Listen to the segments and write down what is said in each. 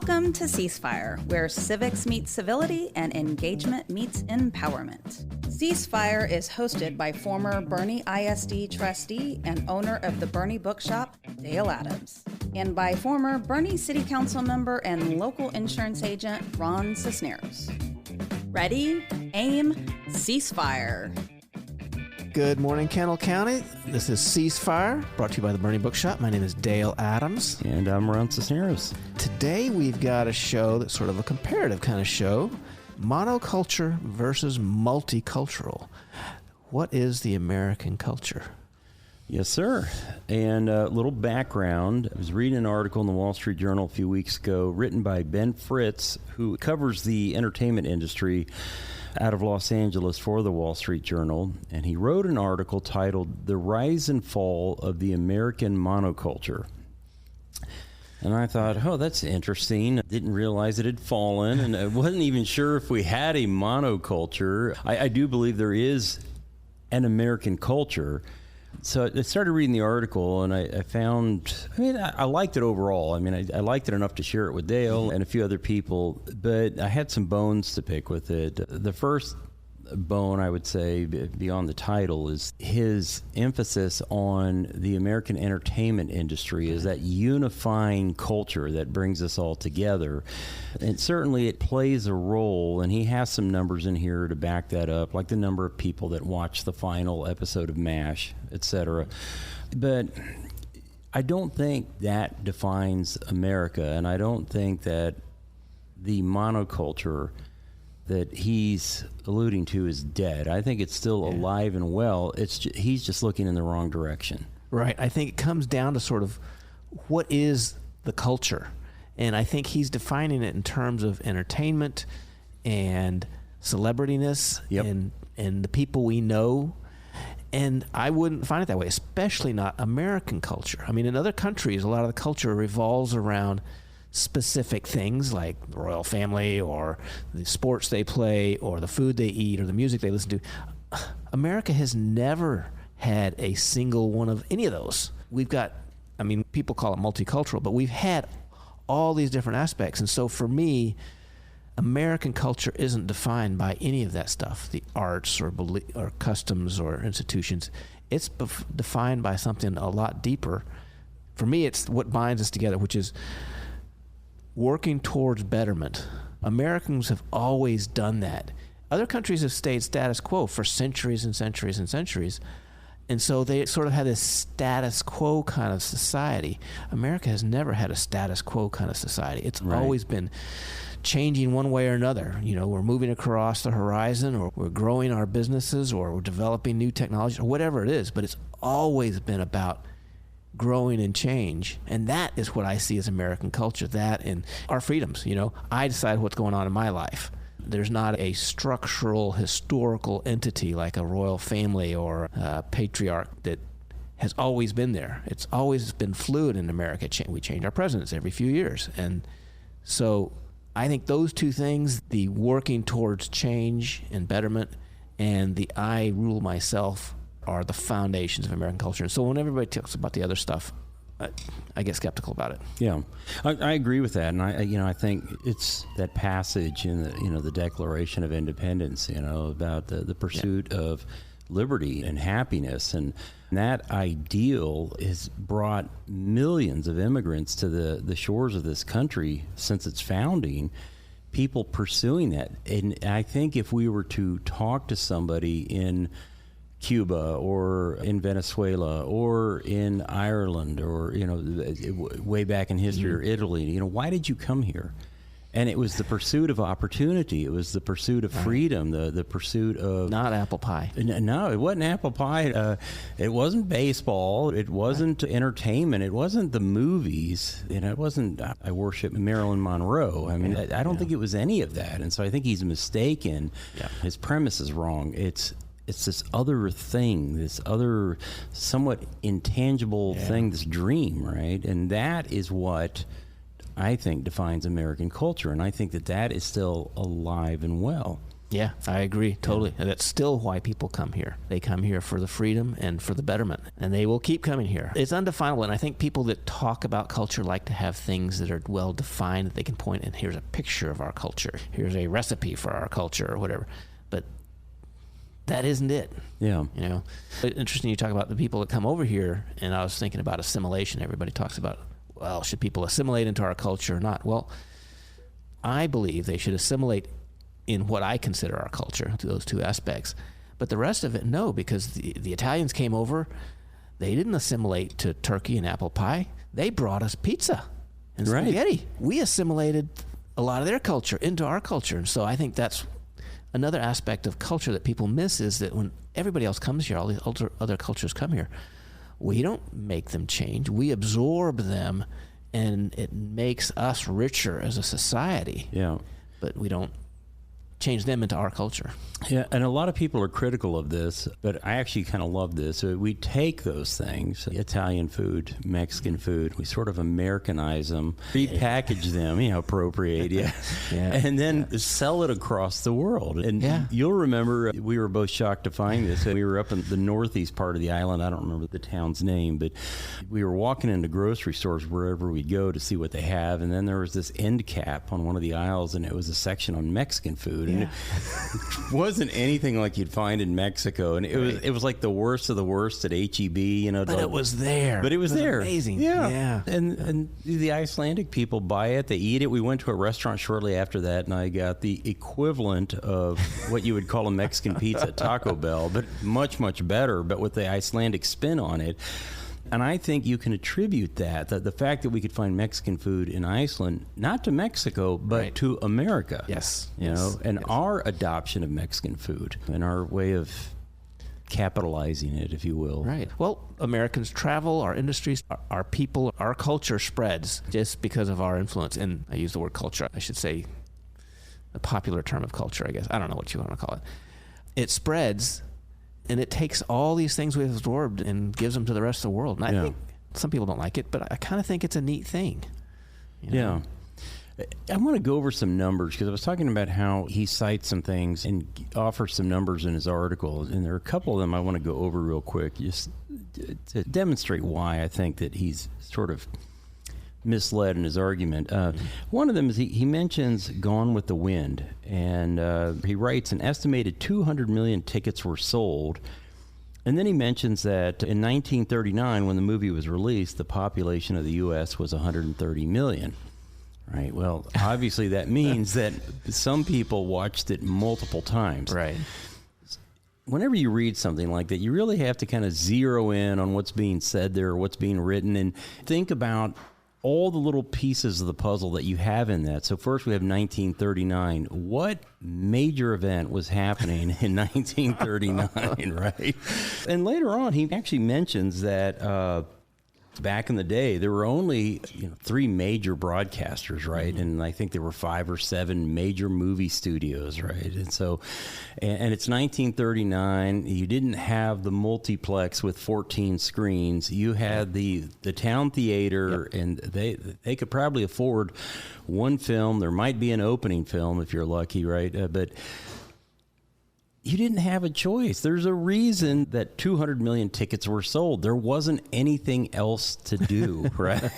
Welcome to Ceasefire, where civics meets civility and engagement meets empowerment. Ceasefire is hosted by former Bernie ISD trustee and owner of the Bernie Bookshop, Dale Adams, and by former Bernie City Council member and local insurance agent, Ron Cisneros. Ready, aim, ceasefire. Good morning, Kendall County. This is Ceasefire, brought to you by the Bernie Bookshop. My name is Dale Adams. And I'm Ron Cisneros. Today we've got a show that's sort of a comparative kind of show. Monoculture versus multicultural. What is the American culture? Yes, sir. And a little background. I was reading an article in the Wall Street Journal a few weeks ago written by Ben Fritz, who covers the entertainment industry out of Los Angeles for the Wall Street Journal, and he wrote an article titled "The Rise and Fall of the American Monoculture." And I thought, oh, that's interesting. I didn't realize it had fallen, and I wasn't even sure if we had a monoculture. I do believe there is an American culture. So I started reading the article, and I found, I liked it overall. I liked it enough to share it with Dale and a few other people, but I had some bones to pick with it. The first bone, I would say, beyond the title, is his emphasis on the American entertainment industry as that unifying culture that brings us all together. And certainly it plays a role, and he has some numbers in here to back that up, like the number of people that watch the final episode of MASH, etc. But I don't think that defines America, and I don't think that the monoculture that he's alluding to is dead. I think it's still alive and well. He's just looking in the wrong direction. Right. I think it comes down to sort of what is the culture. And I think he's defining it in terms of entertainment and celebrityness and the people we know. And I wouldn't find it that way, especially not American culture. In other countries, a lot of the culture revolves around specific things like the royal family or the sports they play or the food they eat or the music they listen to. America has never had a single one of any of those. We've got, people call it multicultural, but we've had all these different aspects. And so for me, American culture isn't defined by any of that stuff, the arts or customs or institutions. It's defined by something a lot deeper. For me, it's what binds us together, which is working towards betterment. Americans have always done that. Other countries have stayed status quo for centuries and centuries and centuries. And so they sort of had this status quo kind of society. America has never had a status quo kind of society. It's always been changing one way or another. We're moving across the horizon, or we're growing our businesses, or we're developing new technology, or whatever it is. But it's always been about growing and change, and that is what I see as American culture, that and our freedoms. I decide what's going on in my life. There's not a structural, historical entity like a royal family or a patriarch that has always been there. It's always been fluid in America. We change our presidents every few years. And so I think those two things, the working towards change and betterment and the I rule myself, are the foundations of American culture. And so when everybody talks about the other stuff, I get skeptical about it. Yeah, I agree with that, and I think it's that passage in the Declaration of Independence, about the pursuit of liberty and happiness, and that ideal has brought millions of immigrants to the shores of this country since its founding. People pursuing that, and I think if we were to talk to somebody in Cuba or in Venezuela or in Ireland or way back in history, or Italy, why did you come here? And it was the pursuit of opportunity. It was the pursuit of freedom, the pursuit of... Not apple pie. No, it wasn't apple pie. It wasn't baseball. It wasn't entertainment. It wasn't the movies. It wasn't, I worship Marilyn Monroe. I don't think it was any of that. And so I think he's mistaken. Yeah. His premise is wrong. It's this other thing, this other somewhat intangible thing, this dream, right? And that is what I think defines American culture, and I think that is still alive and well. Yeah, I agree totally. And that's still why people come here. They come here for the freedom and for the betterment, and they will keep coming here. It's undefinable, and I think people that talk about culture like to have things that are well defined that they can point, and here's a picture of our culture, here's a recipe for our culture or whatever. But that isn't it. Yeah. You know, interesting you talk about the people that come over here, and I was thinking about assimilation. Everybody talks about, well, should people assimilate into our culture or not? Well, I believe they should assimilate in what I consider our culture, to those two aspects. But the rest of it, no, because the Italians came over, they didn't assimilate to turkey and apple pie. They brought us pizza and spaghetti. Right. We assimilated a lot of their culture into our culture. And so I think that's another aspect of culture that people miss, is that when everybody else comes here, all these other cultures come here, we don't make them change. We absorb them, and it makes us richer as a society. Yeah. But we don't change them into our culture. Yeah, and a lot of people are critical of this, but I actually kind of love this. We take those things, Italian food, Mexican food, we sort of Americanize them, repackage them, appropriate, and then sell it across the world. And you'll remember, we were both shocked to find this. We were up in the northeast part of the island. I don't remember the town's name, but we were walking into grocery stores wherever we go to see what they have, and then there was this end cap on one of the aisles, and it was a section on Mexican food. And it wasn't anything like you'd find in Mexico, and it was like the worst of the worst at HEB, But it was there. But it was there. Amazing. Yeah. And the Icelandic people buy it, they eat it. We went to a restaurant shortly after that, and I got the equivalent of what you would call a Mexican pizza at Taco Bell, but much, much better, but with the Icelandic spin on it. And I think you can attribute that the fact that we could find Mexican food in Iceland, not to Mexico, but to America. Yes. Our adoption of Mexican food and our way of capitalizing it, if you will. Right. Well, Americans travel, our industries, our people, our culture spreads just because of our influence. And I use the word culture, I should say a popular term of culture, I guess. I don't know what you want to call it. It spreads. And it takes all these things we've absorbed and gives them to the rest of the world. And I think some people don't like it, but I kind of think it's a neat thing. Yeah. I want to go over some numbers, because I was talking about how he cites some things and offers some numbers in his article. And there are a couple of them I want to go over real quick, just to demonstrate why I think that he's sort of misled in his argument. One of them is he mentions Gone with the Wind, and he writes an estimated 200 million tickets were sold. And then he mentions that in 1939, when the movie was released, the population of the U.S. was 130 million. Right. Well, obviously that means that some people watched it multiple times. Right. Whenever you read something like that, you really have to kind of zero in on what's being said there, or what's being written, and think about all the little pieces of the puzzle that you have in that. So first we have 1939. What major event was happening in 1939, right? And later on, he actually mentions that back in the day, there were only 3 major broadcasters, right? Mm-hmm. And I think there were 5 or 7 major movie studios, right? And so, and it's 1939. You didn't have the multiplex with 14 screens. You had the town theater, and they could probably afford one film. There might be an opening film if you're lucky, right? But you didn't have a choice. There's a reason that 200 million tickets were sold. There wasn't anything else to do, right?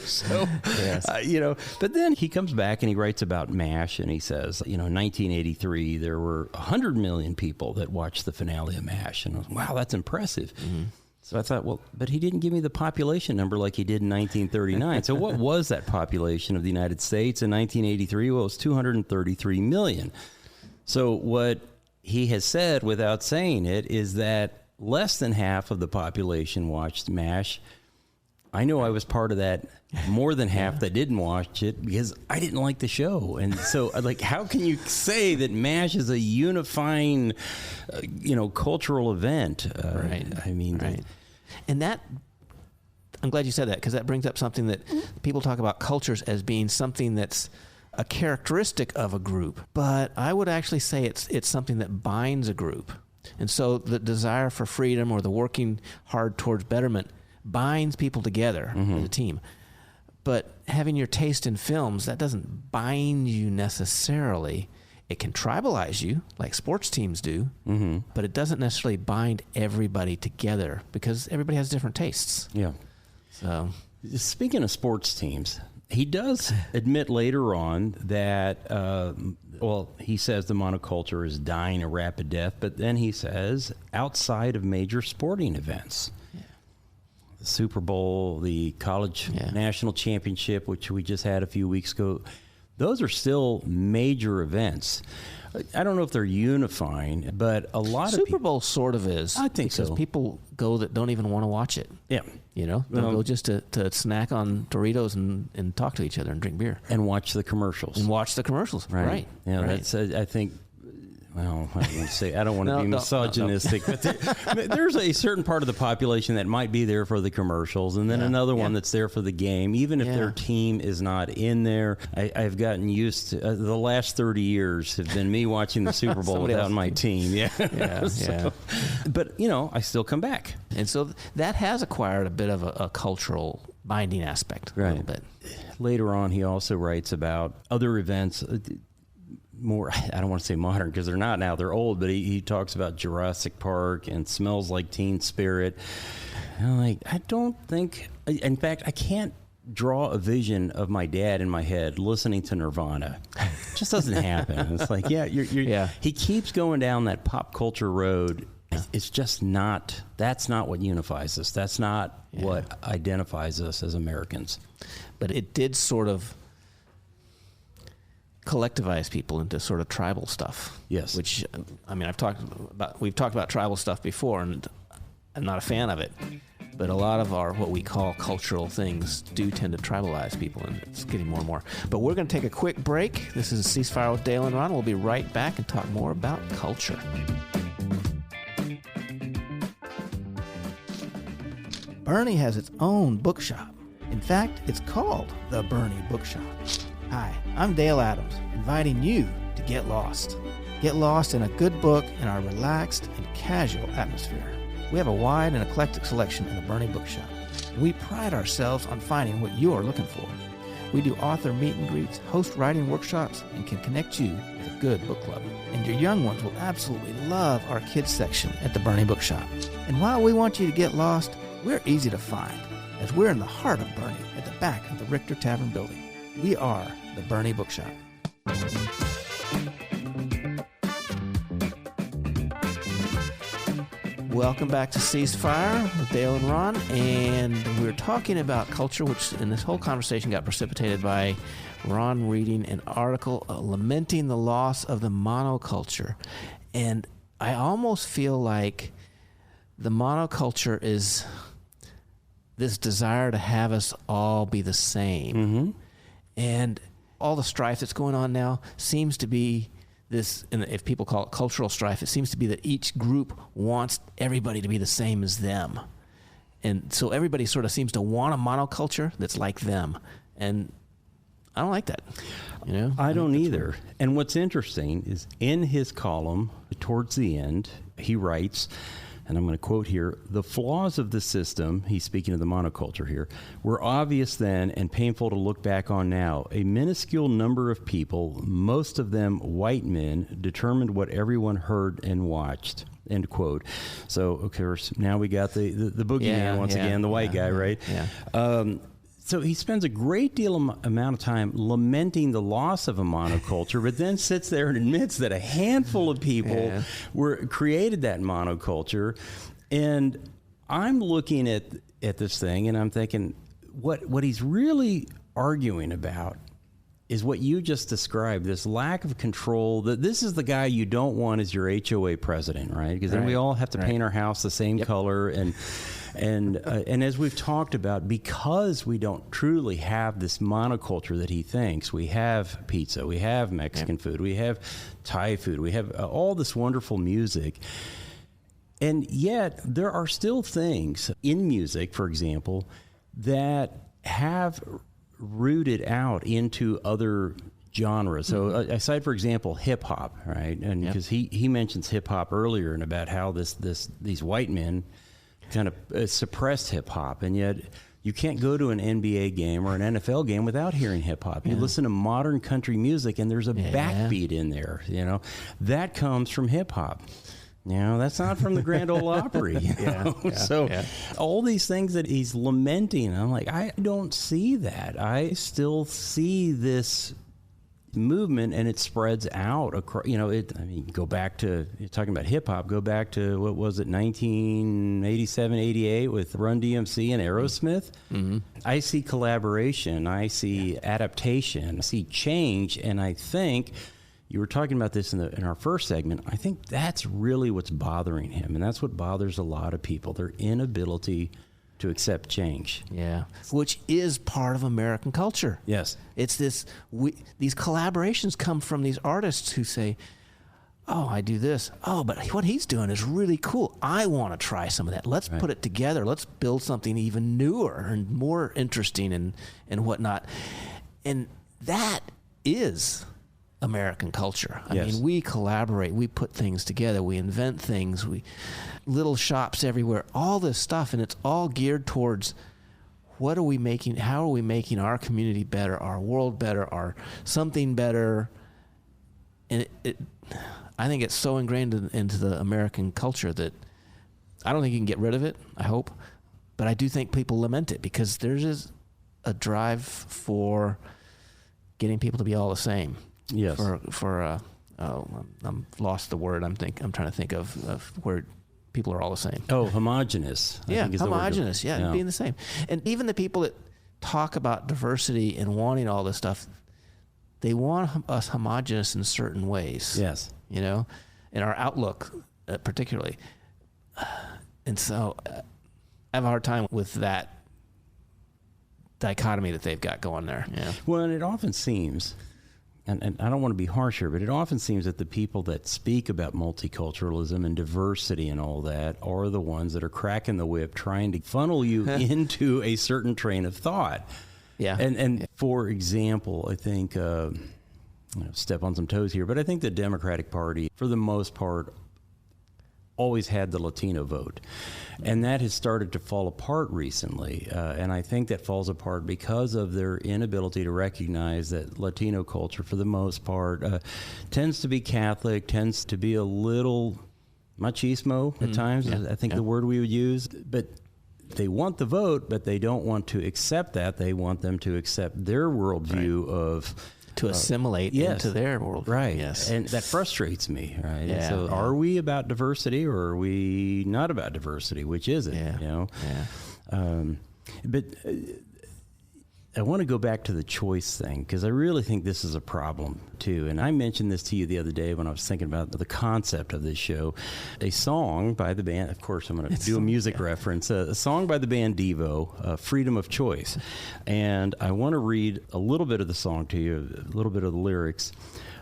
So, but then he comes back and he writes about MASH, and he says, in 1983, there were 100 million people that watched the finale of MASH. And I was, wow, that's impressive. Mm-hmm. So I thought, well, but he didn't give me the population number like he did in 1939. So what was that population of the United States in 1983? Well, it was 233 million. So what he has said, without saying it, is that less than half of the population watched MASH. I know I was part of that more than half that didn't watch it because I didn't like the show. And so, how can you say that MASH is a unifying, cultural event? Right. I mean, right. And that, I'm glad you said that, because that brings up something that people talk about cultures as being something that's a characteristic of a group, but I would actually say it's something that binds a group. And so the desire for freedom, or the working hard towards betterment, binds people together as a team. But having your taste in films, that doesn't bind you necessarily. It can tribalize you like sports teams do, but it doesn't necessarily bind everybody together because everybody has different tastes. Yeah. So, speaking of sports teams, he does admit later on that, he says the monoculture is dying a rapid death, but then he says outside of major sporting events, the Super Bowl, the college national championship, which we just had a few weeks ago, those are still major events. I don't know if they're unifying, but a lot of Super Bowl sort of is. I think because so. people go that don't even want to watch it. Yeah. You know, they'll go just to snack on Doritos and talk to each other and drink beer. And watch the commercials. Right. Yeah, right. That's, I think, well, I don't want to be misogynistic, but there's a certain part of the population that might be there for the commercials, and then another one that's there for the game, even if their team is not in there. I've gotten used to the last 30 years have been me watching the Super Bowl without my team. But, I still come back. And so that has acquired a bit of a cultural binding aspect a little bit. Later on, he also writes about other events, more, I don't want to say modern because they're not now, they're old, but he talks about Jurassic Park and Smells Like Teen Spirit. And I'm like, I don't think, in fact, I can't draw a vision of my dad in my head listening to Nirvana. It just doesn't happen. It's like, he keeps going down that pop culture road. It's just not, that's not what unifies us. That's not what identifies us as Americans. But it did sort of collectivize people into sort of tribal stuff. Yes. Which, I mean, we've talked about tribal stuff before, and I'm not a fan of it. But a lot of what we call cultural things do tend to tribalize people, and it's getting more and more. But we're going to take a quick break. This is Ceasefire with Dale and Ron. We'll be right back and talk more about culture. Bernie has its own bookshop. In fact, it's called the Bernie Bookshop. Hi, I'm Dale Adams, inviting you to get lost. Get lost in a good book in our relaxed and casual atmosphere. We have a wide and eclectic selection in the Bernie Bookshop. We pride ourselves on finding what you're looking for. We do author meet and greets, host writing workshops, and can connect you with a good book club. And your young ones will absolutely love our kids section at the Bernie Bookshop. And while we want you to get lost, we're easy to find, as we're in the heart of Bernie at the back of the Richter Tavern building. We are the Bernie Bookshop. Welcome back to Ceasefire with Dale and Ron, and we're talking about culture, which in this whole conversation got precipitated by Ron reading an article lamenting the loss of the monoculture. And I almost feel like the monoculture is this desire to have us all be the same. And all the strife that's going on now seems to be this, and if people call it cultural strife, it seems to be that each group wants everybody to be the same as them. And so everybody sort of seems to want a monoculture that's like them. And I don't like that. I don't either. And what's interesting is in his column, towards the end, he writes, and I'm going to quote here, "The flaws of the system," he's speaking of the monoculture here, "were obvious then and painful to look back on now. A minuscule number of people, most of them white men, determined what everyone heard and watched." End quote. So, of course, now we got the boogeyman once again, the white guy, right? So he spends a great deal amount of time lamenting the loss of a monoculture, but then sits there and admits that a handful of people created that monoculture. And I'm looking at this thing, and I'm thinking, what he's really arguing about is what you just described, this lack of control. That this is the guy you don't want as your HOA president, right? Because then we all have to paint our house the same color, and as we've talked about, because we don't truly have this monoculture that he thinks, we have pizza, we have Mexican food, we have Thai food, we have all this wonderful music. And yet there are still things in music, for example, that have rooted out into other genres. So aside, for example, hip hop, right? And because he mentions hip hop earlier, and about how these white men kind of suppressed hip hop, and yet You can't go to an NBA game or an NFL game without hearing hip hop. You listen to modern country music, and there's a backbeat in there. That comes from hip hop. That's not from the Grand Ole Opry. All these things that he's lamenting, I'm like, I don't see that. I still see this movement, and it spreads out across. Go back to, you're talking about hip hop. Go back to, what was it, 1987, 88 with Run DMC and Aerosmith. Mm-hmm. I see collaboration. I see adaptation. I see change, and I think. You were talking about this in our first segment. I think that's really what's bothering him, and that's what bothers a lot of people, their inability to accept change. Yeah, which is part of American culture. Yes. It's these collaborations come from these artists who say, oh, I do this. Oh, but what he's doing is really cool. I want to try some of that. Let's put it together. Let's build something even newer and more interesting and whatnot. And that is American culture. I mean, we collaborate, we put things together, we invent things, little shops everywhere, all this stuff, and it's all geared towards how are we making our community better, our world better, our something better. And I think it's so ingrained into the American culture that I don't think you can get rid of it, I hope, but I do think people lament it because there's a drive for getting people to be all the same. Yes. I'm lost the word. I'm trying to think of where people are all the same. Oh, homogenous. Homogenous. Being the same. And even the people that talk about diversity and wanting all this stuff, they want us homogenous in certain ways. Yes. In our outlook, particularly. And so, I have a hard time with that dichotomy that they've got going there. Yeah. Well, and it often seems. And I don't want to be harsh here, but it often seems that the people that speak about multiculturalism and diversity and all that are the ones that are cracking the whip, trying to funnel you into a certain train of thought. Yeah. And for example, I think, step on some toes here, but I think the Democratic Party, for the most part, always had the Latino vote. And that has started to fall apart recently. And I think that falls apart because of their inability to recognize that Latino culture, for the most part, tends to be Catholic, tends to be a little machismo at times, I think the word we would use. But they want the vote, but they don't want to accept that. They want them to accept their worldview of... to assimilate into their world. Right. Yes. And that frustrates me, right? Yeah. So are we about diversity or are we not about diversity? Which is it? Yeah. But I want to go back to the choice thing because I really think this is a problem too. And I mentioned this to you the other day when I was thinking about the concept of this show. A song by the band, of course I'm going to do a music reference, a song by the band Devo, Freedom of Choice. And I want to read a little bit of the song to you, a little bit of the lyrics.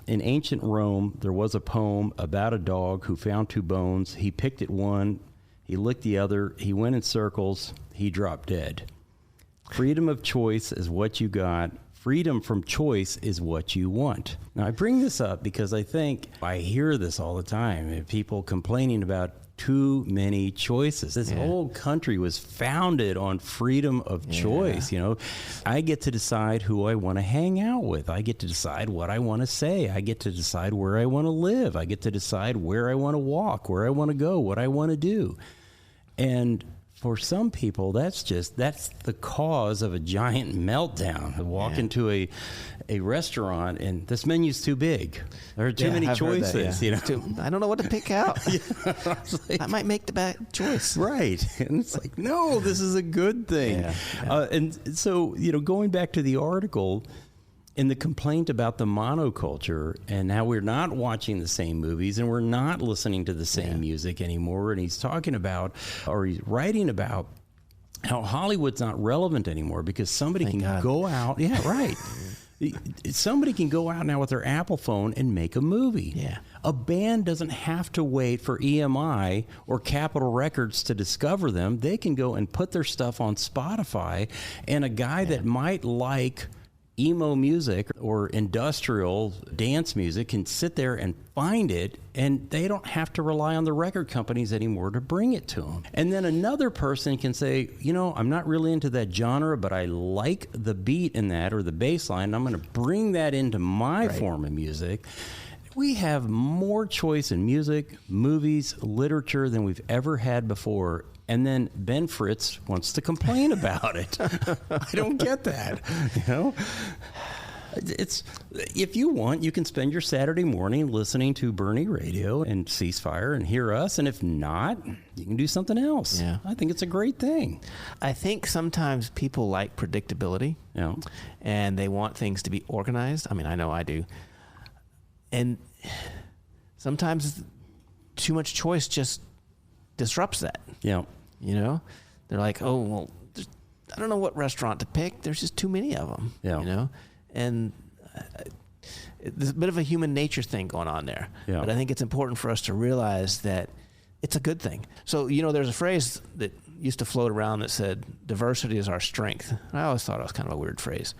In ancient Rome, there was a poem about a dog who found two bones. He picked at one, he licked the other, he went in circles, he dropped dead. Freedom of choice is what you got. Freedom from choice is what you want. Now, I bring this up because I think I hear this all the time. People complaining about too many choices. This whole country was founded on freedom of choice. I get to decide who I want to hang out with. I get to decide what I want to say. I get to decide where I want to live. I get to decide where I want to walk, where I want to go, what I want to do. And for some people, that's the cause of a giant meltdown. Walk into a restaurant and this menu's too big. There are too many choices. I don't know what to pick out. I might make the bad choice. Right. And it's like, no, this is a good thing. And so, going back to the article, in the complaint about the monoculture and how we're not watching the same movies and we're not listening to the same music anymore. And he's talking about, or he's writing about, how Hollywood's not relevant anymore because somebody can go out. Yeah, right. Somebody can go out now with their Apple phone and make a movie. Yeah. A band doesn't have to wait for EMI or Capitol Records to discover them. They can go and put their stuff on Spotify, and a guy that might like emo music or industrial dance music can sit there and find it, and they don't have to rely on the record companies anymore to bring it to them. And then another person can say, I'm not really into that genre, but I like the beat in that or the bass line. I'm going to bring that into my form of music. We have more choice in music, movies, literature than we've ever had before. And then Ben Fritz wants to complain about it. I don't get that. It's, if you want, you can spend your Saturday morning listening to Bernie Radio and Ceasefire and hear us. And if not, you can do something else. Yeah. I think it's a great thing. I think sometimes people like predictability. Yeah. And they want things to be organized. I mean, I know I do. And sometimes too much choice just disrupts that. Yeah. They're like, oh, well, I don't know what restaurant to pick. There's just too many of them. Yeah. And there's a bit of a human nature thing going on there. Yeah. But I think it's important for us to realize that it's a good thing. So, there's a phrase that used to float around that said, diversity is our strength. And I always thought it was kind of a weird phrase.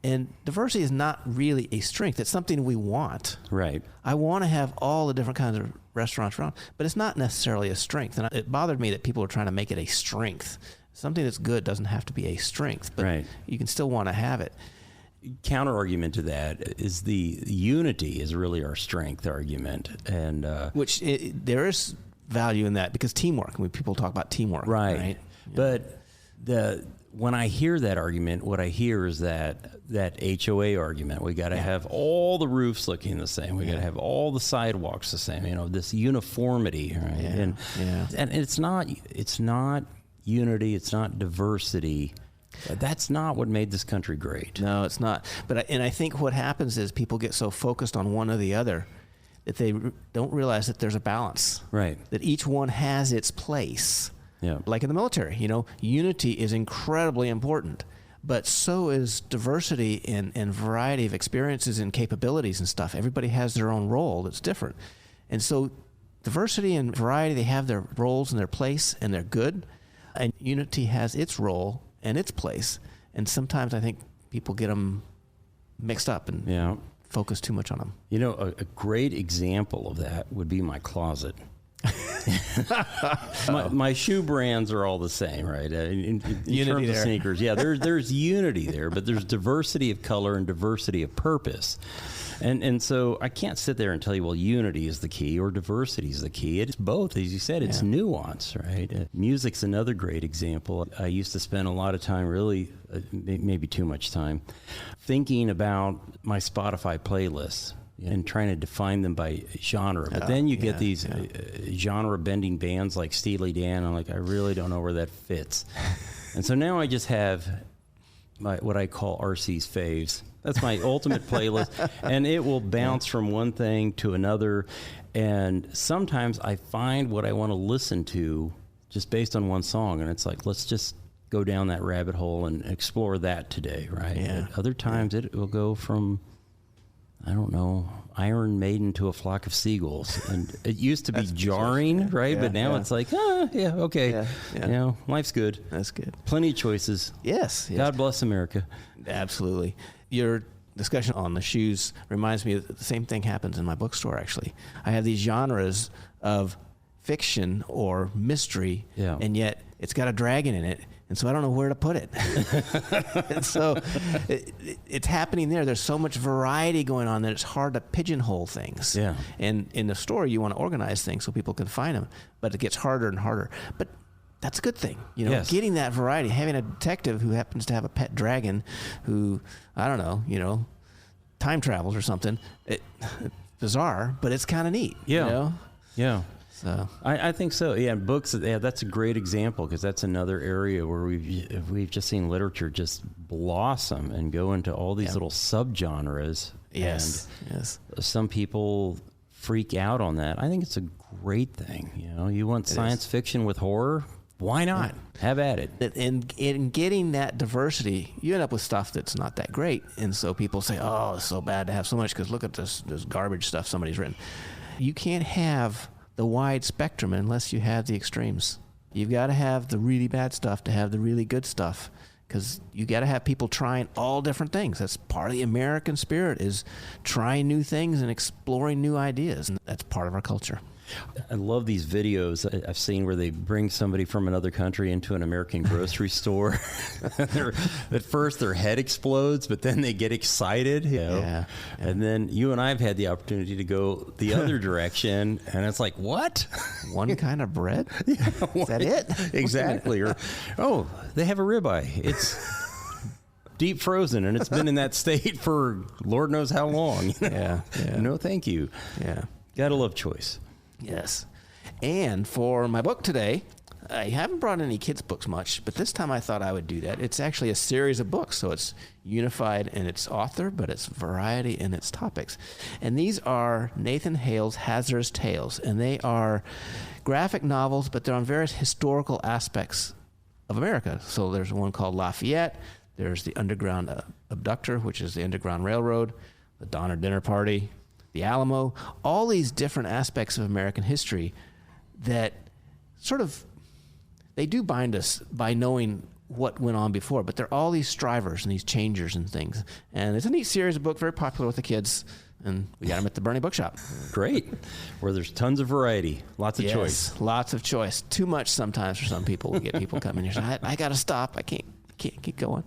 And diversity is not really a strength. It's something we want. Right. I want to have all the different kinds of restaurants around, but it's not necessarily a strength. And it bothered me that people are trying to make it a strength. Something that's good doesn't have to be a strength, but you can still want to have it. Counter argument to that is the unity is really our strength argument. And there is value in that because teamwork. When people talk about teamwork. Right? But when I hear that argument, what I hear is that HOA argument. We got to have all the roofs looking the same. We got to have all the sidewalks the same. this uniformity, right? And it's not unity. It's not diversity. That's not what made this country great. No, it's not. But I think what happens is people get so focused on one or the other that they don't realize that there's a balance. Right. That each one has its place. Yeah. Like in the military, unity is incredibly important, but so is diversity and variety of experiences and capabilities and stuff. Everybody has their own role that's different. And so diversity and variety, they have their roles and their place, and they're good. And unity has its role and its place. And sometimes I think people get them mixed up and focus too much on them. A great example of that would be my closet. my shoe brands are all the same, right? In terms of sneakers, there's unity there, but there's diversity of color and diversity of purpose. And so I can't sit there and tell you, well, unity is the key or diversity is the key. It's both. As you said, it's nuance, right? Music's another great example. I used to spend a lot of time, really, maybe too much time, thinking about my Spotify playlists and trying to define them by genre. But then you get these genre-bending bands like Steely Dan. I'm like, I really don't know where that fits. And so now I just have what I call RC's faves. That's my ultimate playlist. And it will bounce from one thing to another. And sometimes I find what I want to listen to just based on one song. And it's like, let's just go down that rabbit hole and explore that today, right? Yeah. But other times it will go from, I don't know, Iron Maiden to a flock of seagulls. And it used to be jarring, right? But now it's like, okay. Life's good. That's good. Plenty of choices. Yes. God bless America. Absolutely. Your discussion on the shoes reminds me that the same thing happens in my bookstore, actually. I have these genres of fiction or mystery, and yet it's got a dragon in it, and so I don't know where to put it. And so it's happening there. There's so much variety going on that it's hard to pigeonhole things. Yeah. And in the store, you want to organize things so people can find them, but it gets harder and harder. But that's a good thing, getting that variety, having a detective who happens to have a pet dragon who, I don't know, time travels or something. It's bizarre, but it's kind of neat. Yeah. So I think so. Yeah, books. Yeah, that's a great example because that's another area where we've just seen literature just blossom and go into all these little subgenres. Yes. Some people freak out on that. I think it's a great thing. You want science fiction with horror. Why not? Have at it. And in getting that diversity, you end up with stuff that's not that great. And so people say, oh, it's so bad to have so much because look at this garbage stuff somebody's written. You can't have the wide spectrum unless you have the extremes. You've got to have the really bad stuff to have the really good stuff because you got to have people trying all different things. That's part of the American spirit, is trying new things and exploring new ideas. And that's part of our culture. I love these videos I've seen where they bring somebody from another country into an American grocery store. At first, their head explodes, but then they get excited. Yeah. And then you and I have had the opportunity to go the other direction, and it's like, what? One kind of bread? Is that it? Exactly. Or, oh, they have a ribeye. It's deep frozen, and it's been in that state for Lord knows how long. Yeah. No, thank you. Yeah. Gotta love choice. Yes. And for my book today, I haven't brought any kids' books much, but this time I thought I would do that. It's actually a series of books, so it's unified in its author, but it's variety in its topics. And these are Nathan Hale's Hazardous Tales, and they are graphic novels, but they're on various historical aspects of America. So there's one called Lafayette, there's the Underground Abductor, which is the Underground Railroad, the Donner Dinner Party, the Alamo, all these different aspects of American history that sort of, they do bind us by knowing what went on before, but they're all these strivers and these changers and things. And it's a neat series of book, very popular with the kids, and we got them at the Bernie Bookshop. Great. Where there's tons of variety, lots of choice. Lots of choice. Too much sometimes for some people. We get people coming here saying, I got to stop. I can't keep going.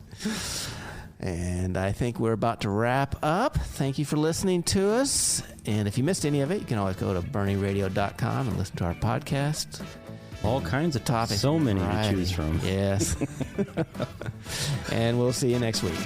And I think we're about to wrap up. Thank you for listening to us. And if you missed any of it, you can always go to bernieradio.com and listen to our podcast. All kinds of topics. So many to choose from. Yes. And we'll see you next week.